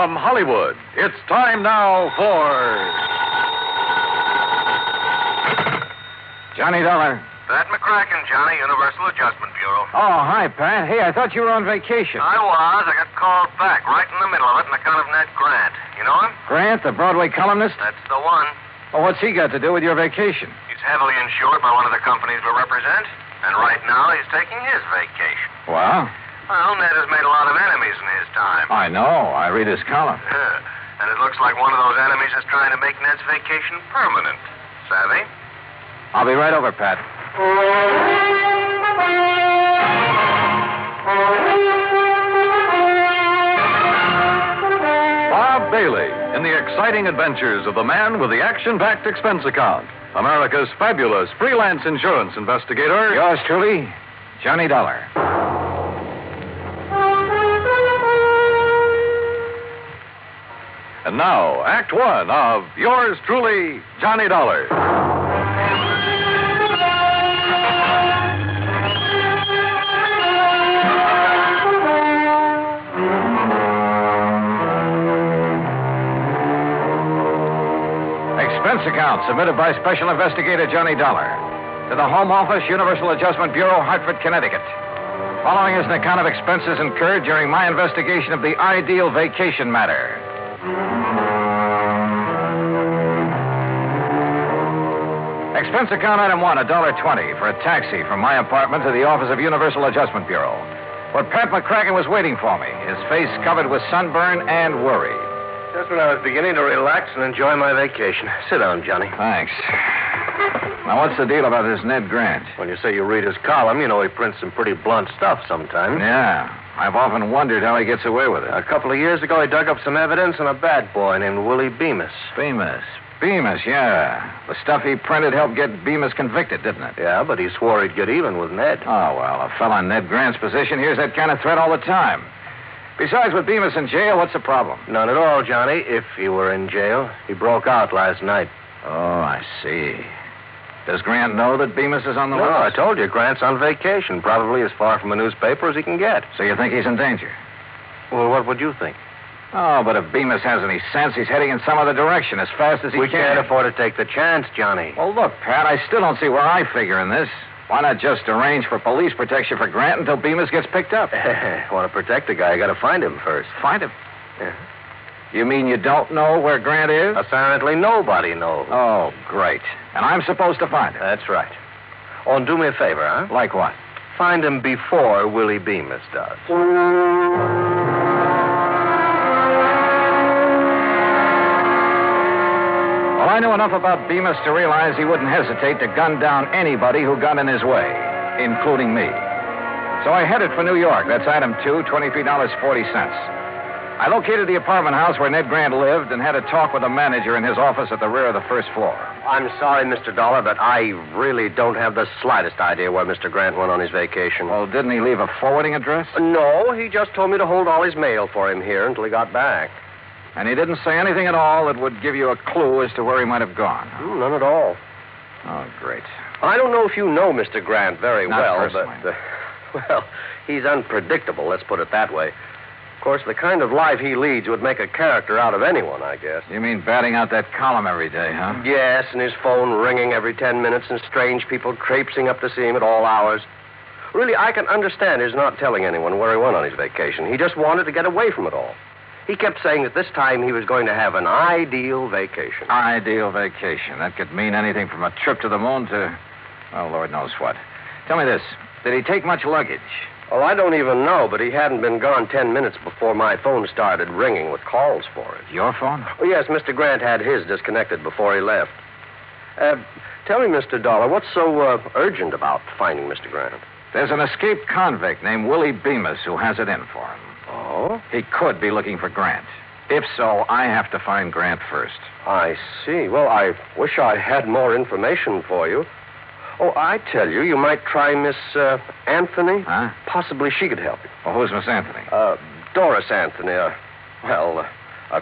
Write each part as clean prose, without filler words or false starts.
From Hollywood, it's time now for... Johnny Dollar. Pat McCracken, Johnny, Universal Adjustment Bureau. Oh, hi, Pat. Hey, I thought you were on vacation. I was. I got called back right in the middle of it on account of Ned Grant. You know him? Grant, the Broadway columnist? That's the one. Well, what's he got to do with your vacation? He's heavily insured by one of the companies we represent. And right now, he's taking his vacation. Well? Well, Ned has made a lot of enemies in his time. I know. I read his column. And it looks like one of those enemies is trying to make Ned's vacation permanent. Savvy? I'll be right over, Pat. Bob Bailey in the exciting adventures of the man with the action-packed expense account. America's fabulous freelance insurance investigator. Yours truly, Johnny Dollar. And now, Act One of yours truly, Johnny Dollar. Expense account submitted by Special Investigator Johnny Dollar to the Home Office, Universal Adjustment Bureau, Hartford, Connecticut. Following is an account of expenses incurred during my investigation of the ideal vacation matter. Expense account item one, $1.20 for a taxi from my apartment to the office of Universal Adjustment Bureau, where Pat McCracken was waiting for me, his face covered with sunburn and worry. Just when I was beginning to relax and enjoy my vacation. Sit down, Johnny. Thanks. Now, what's the deal about this Ned Grant? When you say you read his column, you know he prints some pretty blunt stuff sometimes. Yeah. I've often wondered how he gets away with it. A couple of years ago, he dug up some evidence on a bad boy named Willie Bemis. Bemis, yeah. The stuff he printed helped get Bemis convicted, didn't it? Yeah, but he swore he'd get even with Ned. Oh, well, a fella in Ned Grant's position hears that kind of threat all the time. Besides, with Bemis in jail, what's the problem? None at all, Johnny, if he were in jail. He broke out last night. Oh, I see. Does Grant know that Bemis is on the list? No, I told you, Grant's on vacation, probably as far from a newspaper as he can get. So you think he's in danger? Well, what would you think? Oh, but if Bemis has any sense, he's heading in some other direction as fast as he can. We can't afford to take the chance, Johnny. Well, look, Pat, I still don't see where I figure in this. Why not just arrange for police protection for Grant until Bemis gets picked up? Want to protect the guy, you got to find him first. Find him? Yeah. You mean you don't know where Grant is? Apparently nobody knows. Oh, great. And I'm supposed to find him? That's right. Oh, and do me a favor, huh? Like what? Find him before Willie Bemis does. Well, I knew enough about Bemis to realize he wouldn't hesitate to gun down anybody who got in his way, including me. So I headed for New York. That's item two, $23.40. I located the apartment house where Ned Grant lived and had a talk with the manager in his office at the rear of the first floor. I'm sorry, Mr. Dollar, but I really don't have the slightest idea where Mr. Grant went on his vacation. Well, didn't he leave a forwarding address? No, he just told me to hold all his mail for him here until he got back. And he didn't say anything at all that would give you a clue as to where he might have gone? None at all. Oh, great. I don't know if you know Mr. Grant very Not well, personally. but, well, he's unpredictable, let's put it that way. Of course, the kind of life he leads would make a character out of anyone, I guess. You mean batting out that column every day, huh? Yes, and his phone ringing every 10 minutes and strange people traipsing up to see him at all hours. Really, I can understand his not telling anyone where he went on his vacation. He just wanted to get away from it all. He kept saying that this time he was going to have an ideal vacation. Ideal vacation. That could mean anything from a trip to the moon to, well, Lord knows what. Tell me this. Did he take much luggage? Oh, I don't even know, but he hadn't been gone 10 minutes before my phone started ringing with calls for it. Your phone? Oh, yes, Mr. Grant had his disconnected before he left. Tell me, Mr. Dollar, what's so urgent about finding Mr. Grant? There's an escaped convict named Willie Bemis who has it in for him. Oh? He could be looking for Grant. If so, I have to find Grant first. I see. Well, I wish I had more information for you. Oh, I tell you, you might try Miss Anthony. Huh? Possibly she could help you. Well, who's Miss Anthony? Doris Anthony. A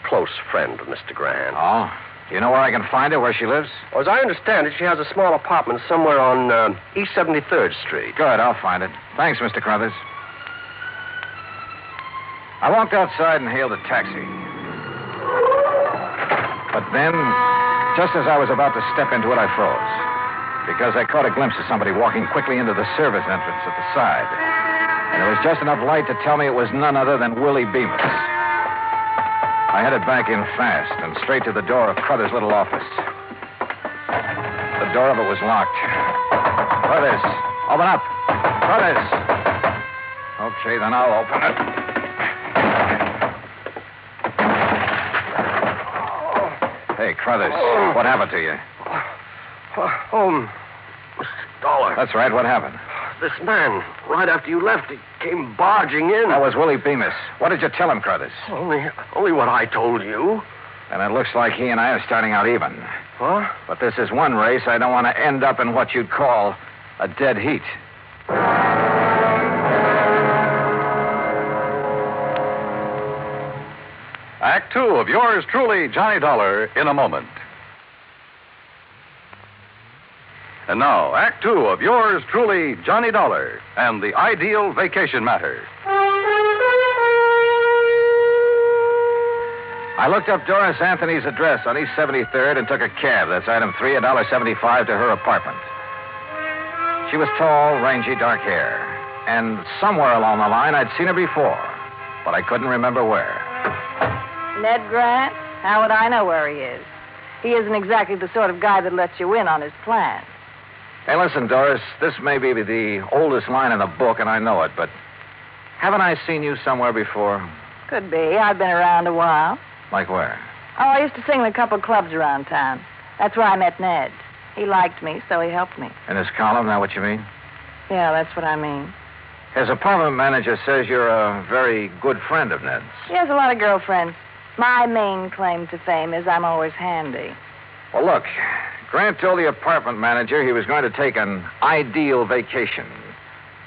close friend of Mr. Grant. Oh? You know where I can find her, where she lives? Well, as I understand it, she has a small apartment somewhere on East 73rd Street. Good, I'll find it. Thanks, Mr. Crothers. I walked outside and hailed a taxi. But then, just as I was about to step into it, I froze. Because I caught a glimpse of somebody walking quickly into the service entrance at the side. And there was just enough light to tell me it was none other than Willie Bemis. I headed back in fast and straight to the door of Crother's little office. The door of it was locked. Crothers, open up. Crothers. Okay, then I'll open it. Hey, Crothers, what happened to you? Oh, Mr. Dollar. That's right, what happened? This man, right after you left, he came barging in. That was Willie Bemis. What did you tell him, Crothers? Only what I told you. And it looks like he and I are starting out even. Huh? But this is one race I don't want to end up in what you'd call a dead heat. Act two of yours truly, Johnny Dollar, in a moment. And now, Act two of yours truly, Johnny Dollar, and the ideal vacation matter. I looked up Doris Anthony's address on East 73rd and took a cab. That's item 3, $1.75 to her apartment. She was tall, rangy, dark hair. And somewhere along the line, I'd seen her before. But I couldn't remember where. Ned Grant? How would I know where he is? He isn't exactly the sort of guy that lets you in on his plan. Hey, listen, Doris, this may be the oldest line in the book, and I know it, but haven't I seen you somewhere before? Could be. I've been around a while. Like where? Oh, I used to sing in a couple clubs around town. That's where I met Ned. He liked me, so he helped me. In his column, that what you mean? Yeah, that's what I mean. His apartment manager says you're a very good friend of Ned's. He has a lot of girlfriends. My main claim to fame is I'm always handy. Well, look, Grant told the apartment manager he was going to take an ideal vacation.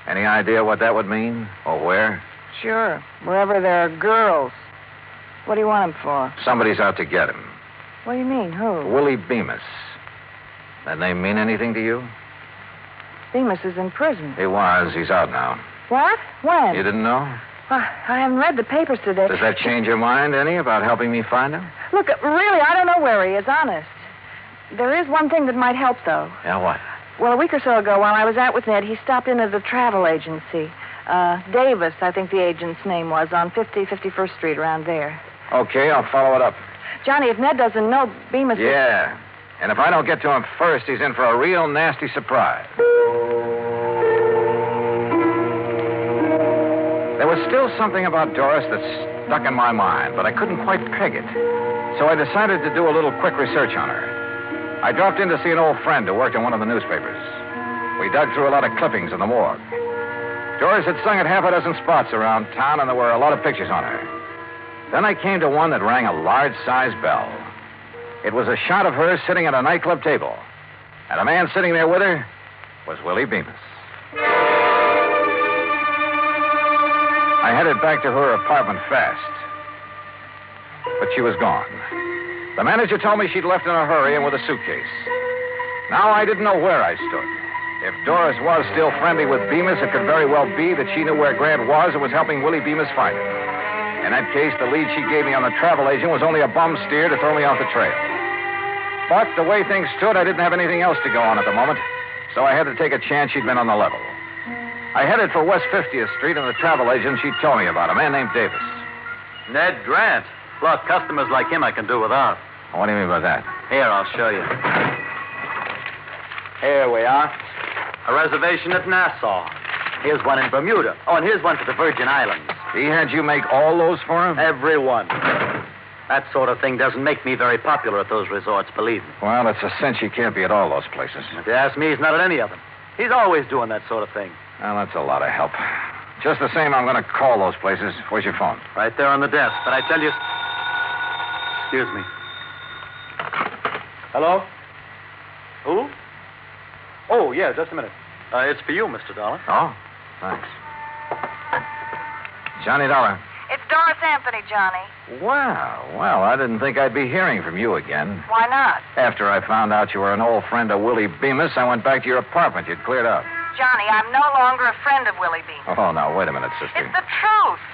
Any idea what that would mean? Or where? Sure. Wherever there are girls. What do you want him for? Somebody's out to get him. What do you mean? Who? Willie Bemis. That name mean anything to you? Bemis is in prison. He was. He's out now. What? When? You didn't know? I haven't read the papers today. Does that change your mind any about helping me find him? Look, really, I don't know where he is, honest. There is one thing that might help, though. Yeah, what? Well, a week or so ago, while I was out with Ned, he stopped in at a travel agency. Davis, I think the agent's name was, on 51st Street, around there. Okay, I'll follow it up. Johnny, if Ned doesn't know, Bemis... Yeah. And if I don't get to him first, he's in for a real nasty surprise. There was still something about Doris that stuck in my mind, but I couldn't quite peg it. So I decided to do a little quick research on her. I dropped in to see an old friend who worked in one of the newspapers. We dug through a lot of clippings in the morgue. Doris had sung at half a dozen spots around town, and there were a lot of pictures on her. Then I came to one that rang a large-sized bell. It was a shot of her sitting at a nightclub table. And the man sitting there with her was Willie Bemis. I headed back to her apartment fast. But she was gone. The manager told me she'd left in a hurry and with a suitcase. Now I didn't know where I stood. If Doris was still friendly with Bemis, it could very well be that she knew where Grant was and was helping Willie Bemis find him. In that case, the lead she gave me on the travel agent was only a bum steer to throw me off the trail. But the way things stood, I didn't have anything else to go on at the moment, so I had to take a chance she'd been on the level. I headed for West 50th Street, and the travel agent she told me about, a man named Davis. Ned Grant. Look, customers like him I can do without. What do you mean by that? Here, I'll show you. Here we are. A reservation at Nassau. Here's one in Bermuda. Oh, and here's one for the Virgin Islands. He had you make all those for him? Every one. That sort of thing doesn't make me very popular at those resorts, believe me. Well, it's a cinch he can't be at all those places. If you ask me, he's not at any of them. He's always doing that sort of thing. Well, that's a lot of help. Just the same, I'm going to call those places. Where's your phone? Right there on the desk. But I tell you... Excuse me. Hello? Who? Oh, yeah, just a minute. It's for you, Mr. Dollar. Oh, thanks. Johnny Dollar. It's Doris Anthony, Johnny. Well, I didn't think I'd be hearing from you again. Why not? After I found out you were an old friend of Willie Bemis, I went back to your apartment. You'd cleared out. Johnny, I'm no longer a friend of Willie Bemis. Oh, now, wait a minute, sister. It's the truth.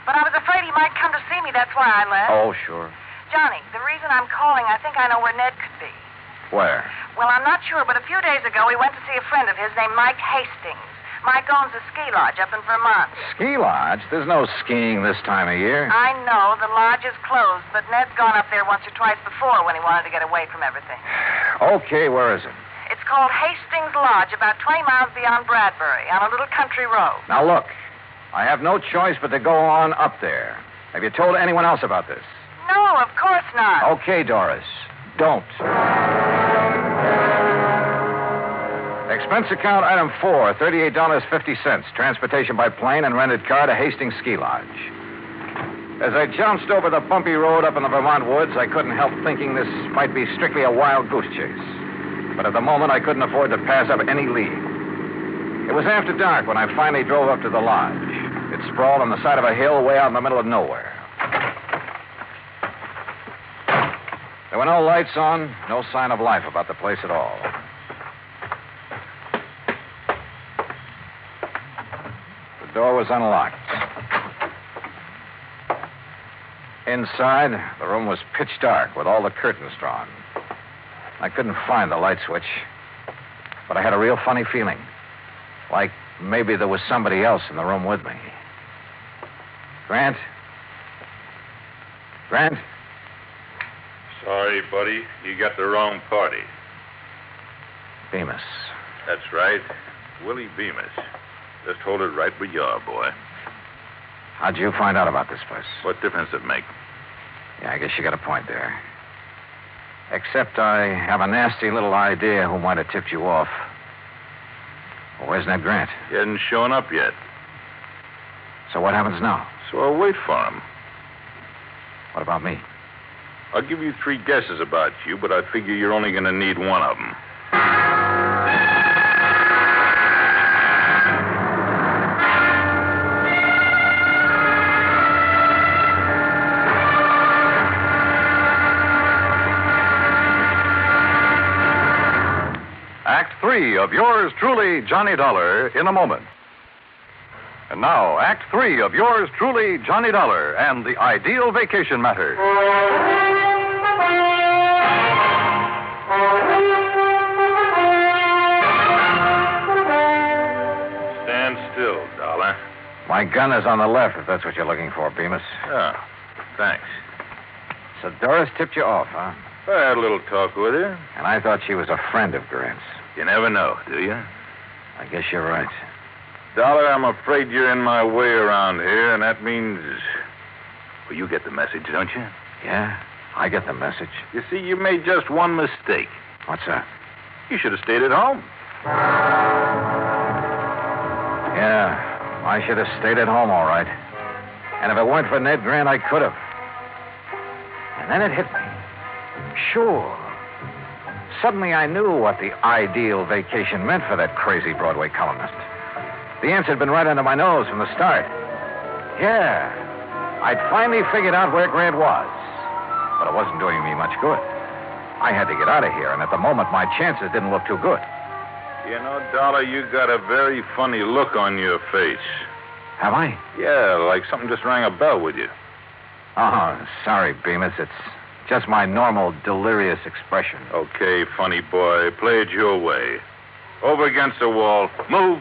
But I was afraid he might come to see me. That's why I left. Oh, sure. Johnny, the reason I'm calling, I think I know where Ned could be. Where? Well, I'm not sure, but a few days ago we went to see a friend of his named Mike Hastings. Mike owns a ski lodge up in Vermont. Ski lodge? There's no skiing this time of year. I know the lodge is closed, but Ned's gone up there once or twice before when he wanted to get away from everything. Okay, where is it? It's called Hastings Lodge, about 20 miles beyond Bradbury, on a little country road. Now, look, I have no choice but to go on up there. Have you told anyone else about this? No, of course not. Okay, Doris. Don't. Expense account item 4, $38.50. Transportation by plane and rented car to Hastings Ski Lodge. As I jounced over the bumpy road up in the Vermont woods, I couldn't help thinking this might be strictly a wild goose chase. But at the moment, I couldn't afford to pass up any lead. It was after dark when I finally drove up to the lodge. It sprawled on the side of a hill way out in the middle of nowhere. There were no lights on, no sign of life about the place at all. The door was unlocked. Inside, the room was pitch dark with all the curtains drawn. I couldn't find the light switch, but I had a real funny feeling. Like maybe there was somebody else in the room with me. Grant? Grant? Sorry, buddy. You got the wrong party. Bemis. That's right. Willie Bemis. Just hold it right where you are, boy. How'd you find out about this place? What difference it make? Yeah, I guess you got a point there. Except I have a nasty little idea who might have tipped you off. Well, where's Ned Grant? He hasn't shown up yet. So what happens now? So I'll wait for him. What about me? I'll give you 3 guesses about you, but I figure you're only going to need one of them. Act 3 of yours truly, Johnny Dollar, in a moment. And now, Act 3 of yours truly, Johnny Dollar, and the Ideal Vacation Matter. Stand still, Dollar. My gun is on the left, if that's what you're looking for, Bemis. Oh, thanks. So Doris tipped you off, huh? I had a little talk with her. And I thought she was a friend of Grant's. You never know, do you? I guess you're right. Dollar, I'm afraid you're in my way around here, and that means... Well, you get the message, don't you? Yeah, I get the message. You see, you made just one mistake. What's that? You should have stayed at home. Yeah, I should have stayed at home, all right. And if it weren't for Ned Grant, I could have. And then it hit me. Sure. Suddenly I knew what the ideal vacation meant for that crazy Broadway columnist. The answer had been right under my nose from the start. Yeah, I'd finally figured out where Grant was. But it wasn't doing me much good. I had to get out of here, and at the moment, my chances didn't look too good. You know, Dollar, you got a very funny look on your face. Have I? Yeah, like something just rang a bell with you. Oh, sorry, Bemis. It's just my normal delirious expression. Okay, funny boy. Play it your way. Over against the wall. Move.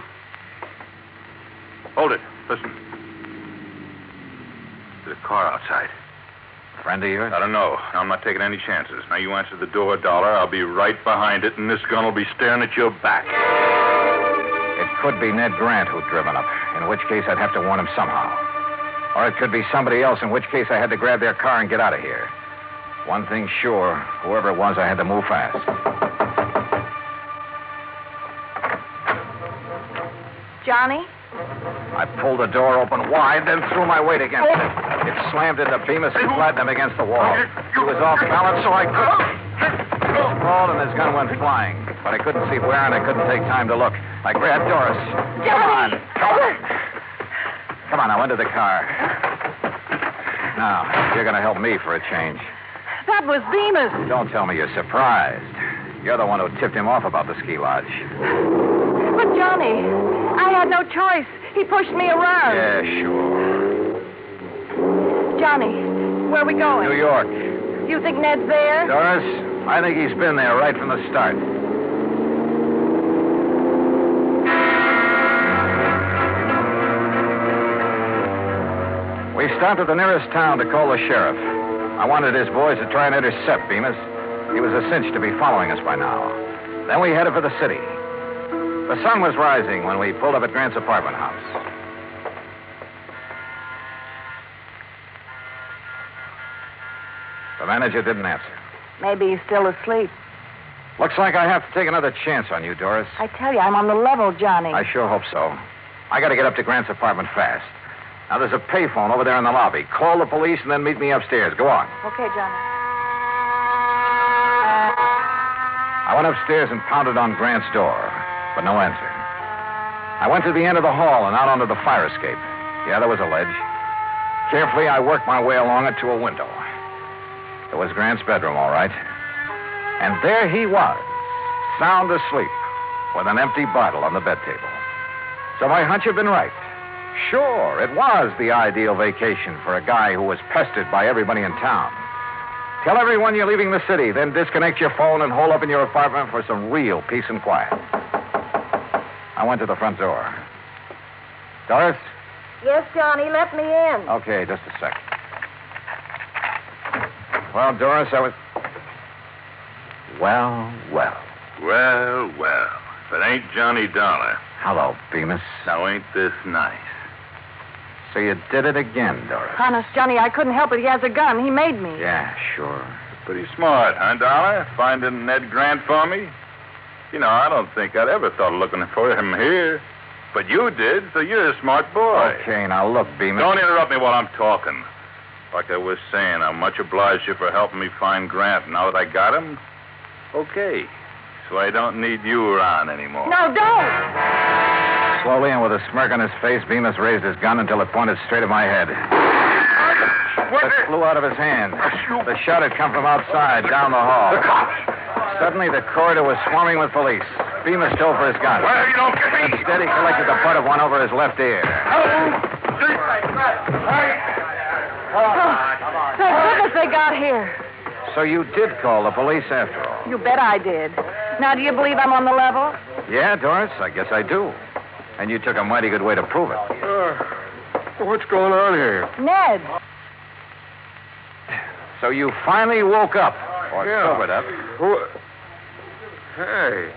Hold it. Listen. There's a car outside. Friend of yours? I don't know. I'm not taking any chances. Now, you answer the door, Dollar. I'll be right behind it, and this gun will be staring at your back. It could be Ned Grant who'd driven up, in which case I'd have to warn him somehow. Or it could be somebody else, in which case I had to grab their car and get out of here. One thing sure, whoever it was, I had to move fast. Johnny? I pulled the door open wide, then threw my weight against it. It slammed into Bemis and flattened him against the wall. He was off balance, so I couldn't. He sprawled and his gun went flying. But I couldn't see where, and I couldn't take time to look. I grabbed Doris. Come on. Come on, now, into the car. Now, you're going to help me for a change. That was Bemis. Don't tell me you're surprised. You're the one who tipped him off about the ski lodge. But, Johnny, I had no choice. He pushed me around. Yeah, sure. Johnny, where are we going? New York. Do you think Ned's there? Doris, I think he's been there right from the start. We stopped at the nearest town to call the sheriff. I wanted his boys to try and intercept Bemis. He was a cinch to be following us by now. Then we headed for the city. The sun was rising when we pulled up at Grant's apartment house. The manager didn't answer. Maybe he's still asleep. Looks like I have to take another chance on you, Doris. I tell you, I'm on the level, Johnny. I sure hope so. I got to get up to Grant's apartment fast. Now, there's a payphone over there in the lobby. Call the police and then meet me upstairs. Go on. Okay, Johnny. I went upstairs and pounded on Grant's door, but no answer. I went to the end of the hall and out onto the fire escape. Yeah, there was a ledge. Carefully, I worked my way along it to a window. It was Grant's bedroom, all right. And there he was, sound asleep, with an empty bottle on the bed table. So my hunch had been right. Sure, it was the ideal vacation for a guy who was pestered by everybody in town. Tell everyone you're leaving the city, then disconnect your phone and hole up in your apartment for some real peace and quiet. I went to the front door. Doris? Yes, Johnny, let me in. Okay, just a sec. Well, Doris, I was... Well. Well. If it ain't Johnny Dollar. Hello, Bemis. Now, ain't this nice? So you did it again, Doris. Honest, Johnny, I couldn't help it. He has a gun. He made me. Yeah, sure. Pretty smart, huh, Dollar? Finding Ned Grant for me? You know, I don't think I'd ever thought of looking for him here. But you did, so you're a smart boy. Okay, now look, Bemis. Don't interrupt me while I'm talking. Like I was saying, I'm much obliged to you for helping me find Grant. Now that I got him, okay. So I don't need you around anymore. No, don't! Slowly and with a smirk on his face, Bemis raised his gun until it pointed straight at my head. It flew out of his hand. The shot had come from outside, down the hall. Suddenly, the corridor was swarming with police. Bemis dove for his gun. Well, you don't get me. Instead, he collected the butt of one over his left ear. Thank goodness they got here. So you did call the police after all? You bet I did. Now, do you believe I'm on the level? Yeah, Doris, I guess I do. And you took a mighty good way to prove it. What's going on here? Ned. So you finally woke up, or sobered up. Hey,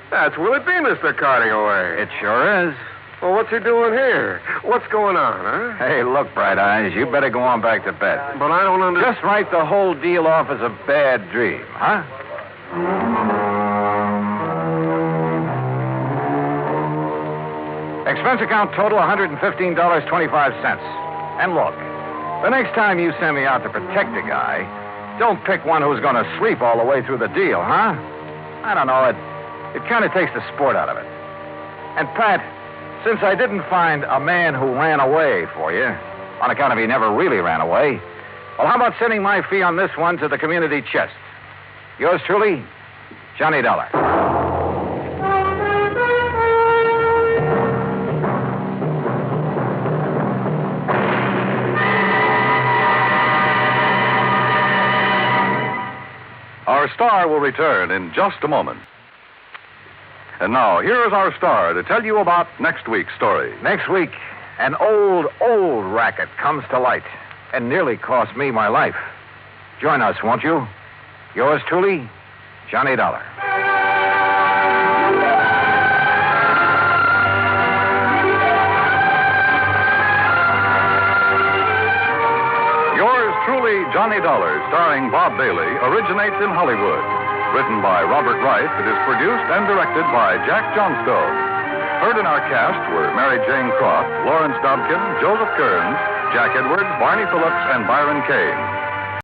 that's Willie Bemis they're carting away. It sure is. Well, what's he doing here? What's going on, huh? Hey, look, Bright Eyes, you better go on back to bed. But I don't understand. Just write the whole deal off as a bad dream, huh? Expense account total $115.25. And look, the next time you send me out to protect a guy, don't pick one who's going to sleep all the way through the deal, huh? I don't know, it kind of takes the sport out of it. And, Pat, since I didn't find a man who ran away for you, on account of he never really ran away, well, how about sending my fee on this one to the community chest? Yours truly, Johnny Dollar. Our star will return in just a moment. And now, here is our star to tell you about next week's story. Next week, an old racket comes to light and nearly cost me my life. Join us, won't you? Yours truly, Johnny Dollar. Yours truly, Johnny Dollar, starring Bob Bailey, originates in Hollywood. Written by Robert Wright, it is produced and directed by Jack Johnstone. Heard in our cast were Mary Jane Croft, Lawrence Dobkin, Joseph Kearns, Jack Edwards, Barney Phillips, and Byron Kane.